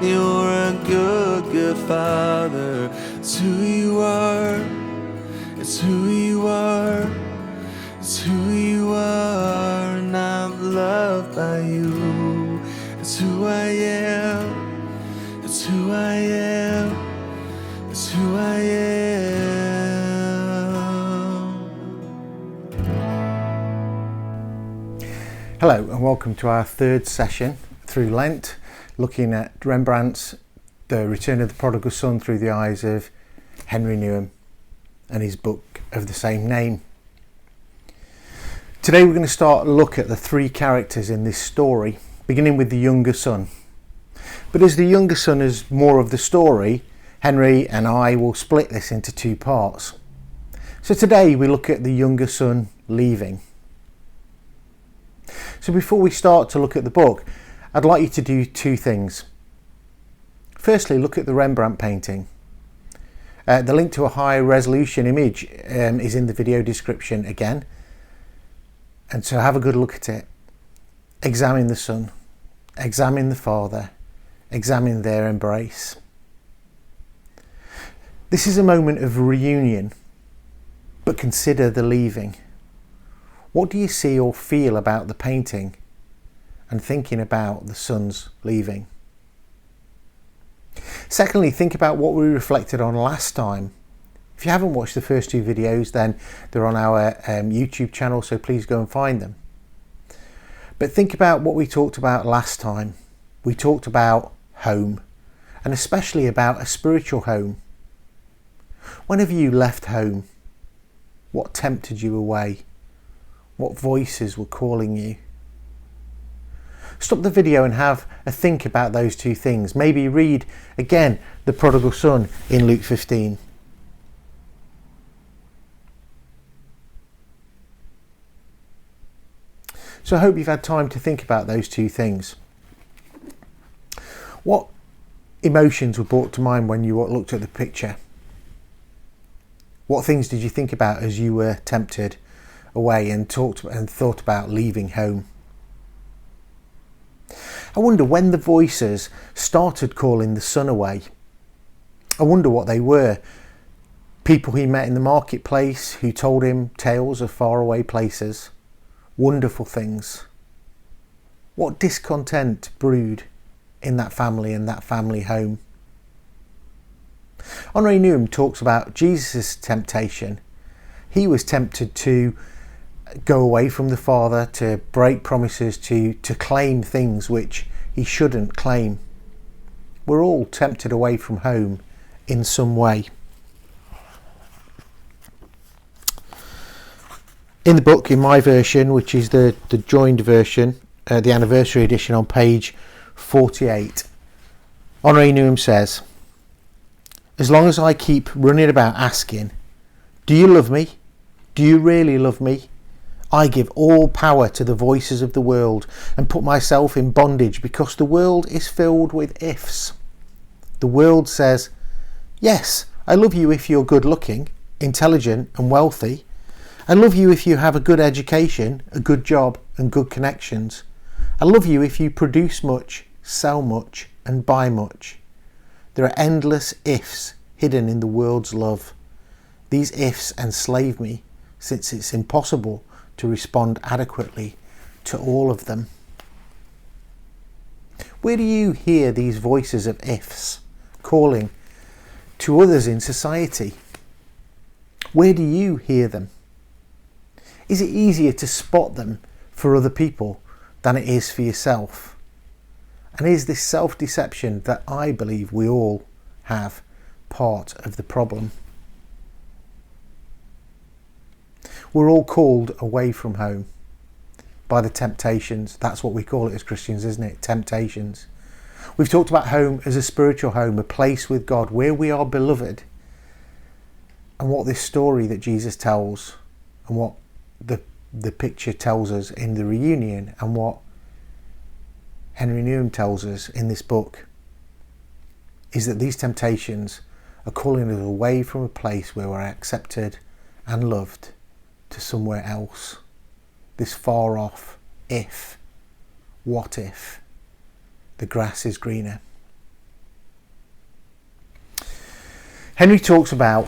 You're a good, good Father. It's who you are. It's who you are. It's who you are. And I'm loved by you. It's who I am. It's who I am. It's who I am. Hello and welcome to our third session through Lent, looking at Rembrandt's The Return of the Prodigal Son through the eyes of Henri Nouwen and his book of the same name. Today we're going to start a look at the three characters in this story, beginning with the younger son. But as the younger son is more of the story, Henri and I will split this into two parts. So today we look at the younger son leaving. So before we start to look at the book, I'd like you to do two things. Firstly, look at the Rembrandt painting. The link to a high resolution image is in the video description again. And so have a good look at it. Examine the son, examine the father, examine their embrace. This is a moment of reunion, but consider the leaving. What do you see or feel about the painting and thinking about the son's leaving? Secondly, think about what we reflected on last time. If you haven't watched the first two videos, then they're on our YouTube channel, so please go and find them. But think about what we talked about last time. We talked about home, and especially about a spiritual home. When have you left home? What tempted you away? What voices were calling you? Stop the video and have a think about those two things. Maybe read again the prodigal son in Luke 15. So I hope you've had time to think about those two things. What emotions were brought to mind when you looked at the picture? What things did you think about as you were tempted away and thought about leaving home? I wonder when the voices started calling the son away. I wonder what they were. People he met in the marketplace who told him tales of faraway places, wonderful things. What discontent brewed in that family and that family home? Henri Nouwen talks about Jesus' temptation. He was tempted to go away from the Father, to break promises, to claim things which he shouldn't claim. We're all tempted away from home in some way. In the book, in my version, which is the joined version, the anniversary edition on page 48, Henri Nouwen says, "As long as I keep running about asking, 'Do you love me? Do you really love me?' I give all power to the voices of the world and put myself in bondage because the world is filled with ifs. The world says, 'Yes, I love you if you're good looking, intelligent and wealthy. I love you if you have a good education, a good job and good connections. I love you if you produce much, sell much and buy much.' There are endless ifs hidden in the world's love. These ifs enslave me, since it's impossible to respond adequately to all of them." Where do you hear these voices of ifs calling to others in society? Where do you hear them? Is it easier to spot them for other people than it is for yourself? And is this self-deception that I believe we all have part of the problem? We're all called away from home by the temptations. That's what we call it as Christians, isn't it? Temptations. We've talked about home as a spiritual home, a place with God where we are beloved. And what this story that Jesus tells and what the picture tells us in the reunion and what Henri Nouwen tells us in this book is that these temptations are calling us away from a place where we're accepted and loved to somewhere else. This far off if, what if, the grass is greener. Henri talks about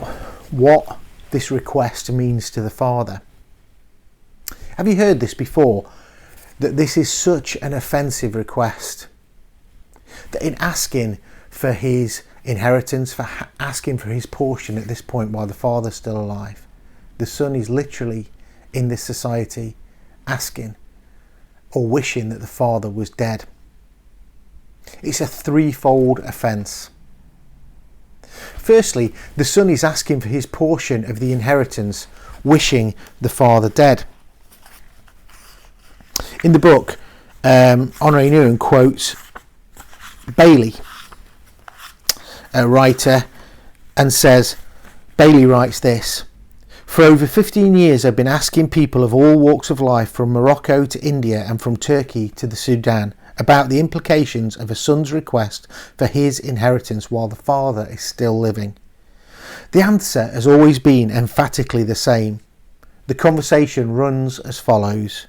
what this request means to the father. Have you heard this before? That this is such an offensive request. That in asking for his inheritance, for asking for his portion at this point while the father's still alive, the son is literally in this society asking or wishing that the father was dead. It's a threefold offence. Firstly, the son is asking for his portion of the inheritance, wishing the father dead. In the book, Henri Nouwen quotes Bailey, a writer, and says, Bailey writes this: "For over 15 years I've been asking people of all walks of life, from Morocco to India and from Turkey to the Sudan, about the implications of a son's request for his inheritance while the father is still living. The answer has always been emphatically the same. The conversation runs as follows: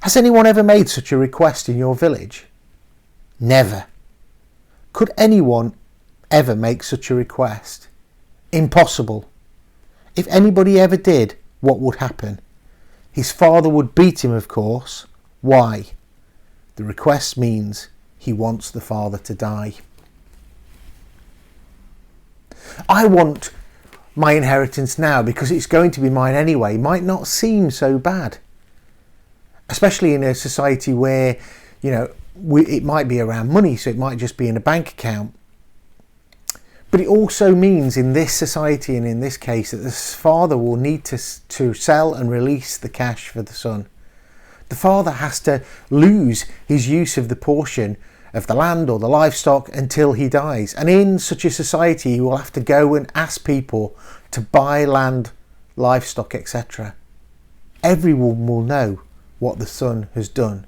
Has anyone ever made such a request in your village? Never. Could anyone ever make such a request? Impossible. If anybody ever did, what would happen? His father would beat him, of course. Why? The request means he wants the father to die. I want my inheritance now because it's going to be mine anyway. Might not seem so bad, especially in a society where, it might be around money, so it might just be in a bank account. But it also means in this society and in this case that the father will need to sell and release the cash for the son. The father has to lose his use of the portion of the land or the livestock until he dies. And in such a society, he will have to go and ask people to buy land, livestock, etc. Everyone will know what the son has done.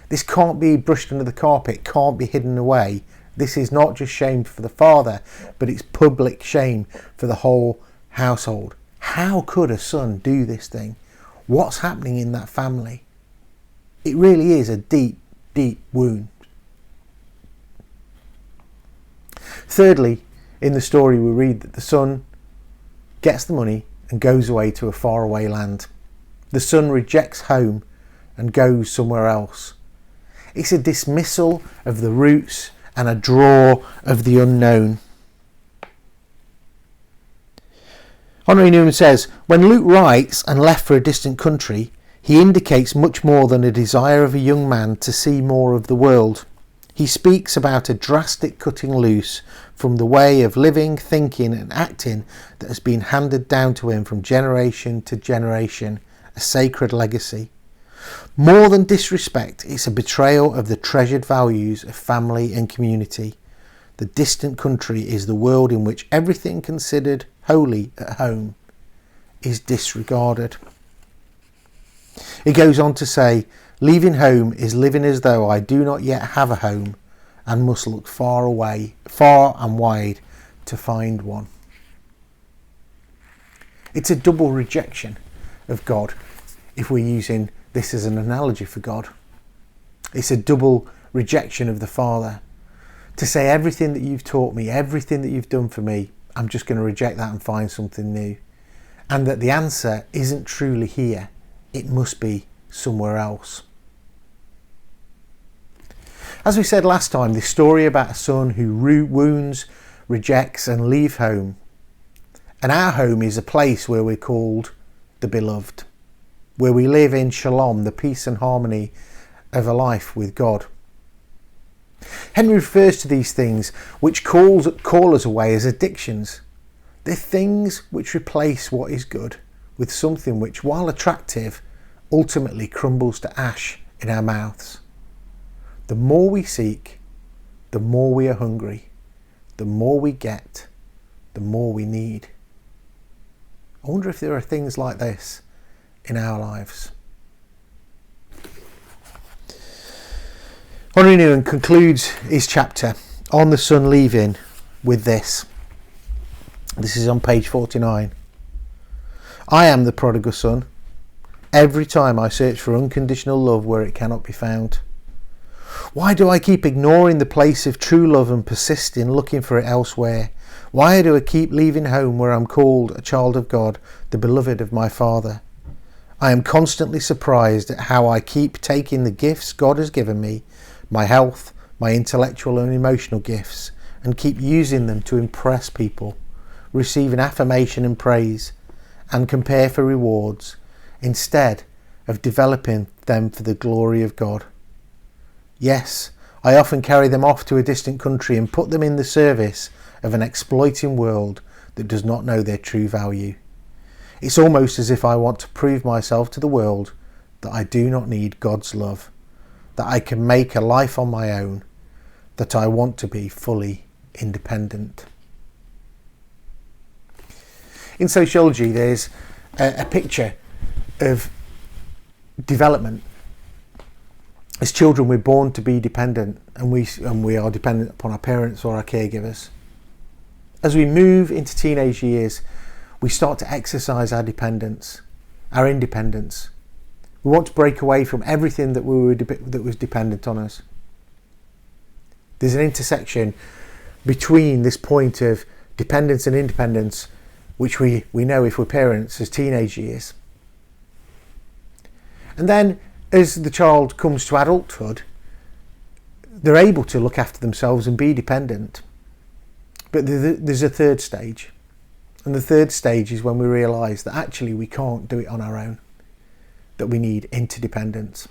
This can't be brushed under the carpet, can't be hidden away. This is not just shame for the father, but it's public shame for the whole household. How could a son do this thing? What's happening in that family? It really is a deep, deep wound. Thirdly, in the story we read that the son gets the money and goes away to a faraway land. The son rejects home and goes somewhere else. It's a dismissal of the roots and a draw of the unknown. Henri Nouwen says, when Luke writes and left for a distant country, he indicates much more than a desire of a young man to see more of the world. He speaks about a drastic cutting loose from the way of living, thinking and acting that has been handed down to him from generation to generation, a sacred legacy. More than disrespect, it's a betrayal of the treasured values of family and community. The distant country is the world in which everything considered holy at home is disregarded. It goes on to say, leaving home is living as though I do not yet have a home and must look far away, far and wide to find one. It's a double rejection of God if we're using this as an analogy for God. It's a double rejection of the Father. To say everything that you've taught me, everything that you've done for me, I'm just going to reject that and find something new. And that the answer isn't truly here. It must be somewhere else. As we said last time, this story about a son who wounds, rejects and leaves home. And our home is a place where we're called the beloved, where we live in shalom, the peace and harmony of a life with God. Henri refers to these things which call us away as addictions. They're things which replace what is good with something which, while attractive, ultimately crumbles to ash in our mouths. The more we seek, the more we are hungry. The more we get, the more we need. I wonder if there are things like this in our lives. Henri Nouwen concludes his chapter on the son leaving with this. This is on page 49. I am the prodigal son. Every time I search for unconditional love where it cannot be found. Why do I keep ignoring the place of true love and persist in looking for it elsewhere? Why do I keep leaving home where I'm called a child of God, the beloved of my Father? I am constantly surprised at how I keep taking the gifts God has given me, my health, my intellectual and emotional gifts, and keep using them to impress people, receiving affirmation and praise, and compare for rewards, instead of developing them for the glory of God. Yes, I often carry them off to a distant country and put them in the service of an exploiting world that does not know their true value. It's almost as if I want to prove myself to the world that I do not need God's love, that I can make a life on my own, that I want to be fully independent. In sociology, there's a picture of development. As children, we're born to be dependent, and we are dependent upon our parents or our caregivers. As we move into teenage years, we start to exercise our dependence, our independence. We want to break away from everything that was dependent on us. There's an intersection between this point of dependence and independence, which we know if we're parents as teenage years. And then as the child comes to adulthood, they're able to look after themselves and be dependent. But there's a third stage. And the third stage is when we realise that actually we can't do it on our own, that we need interdependence.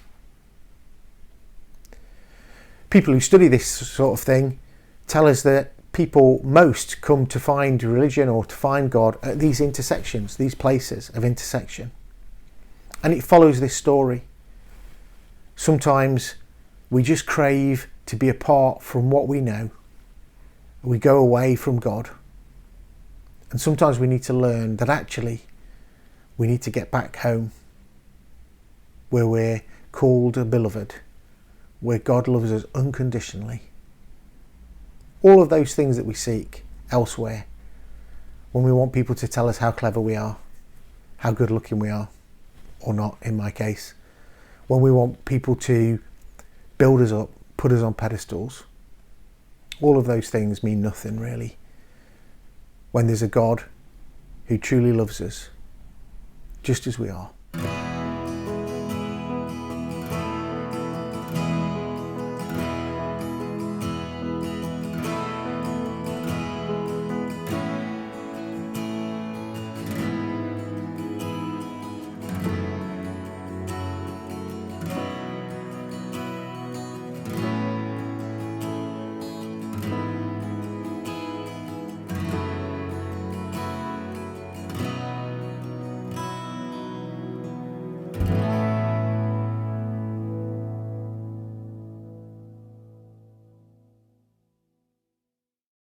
People who study this sort of thing tell us that people most come to find religion or to find God at these intersections, these places of intersection. And it follows this story. Sometimes we just crave to be apart from what we know. We go away from God. And sometimes we need to learn that actually we need to get back home, where we're called a beloved, where God loves us unconditionally. All of those things that we seek elsewhere, when we want people to tell us how clever we are, how good looking we are, or not in my case, when we want people to build us up, put us on pedestals, all of those things mean nothing really, when there's a God who truly loves us just as we are.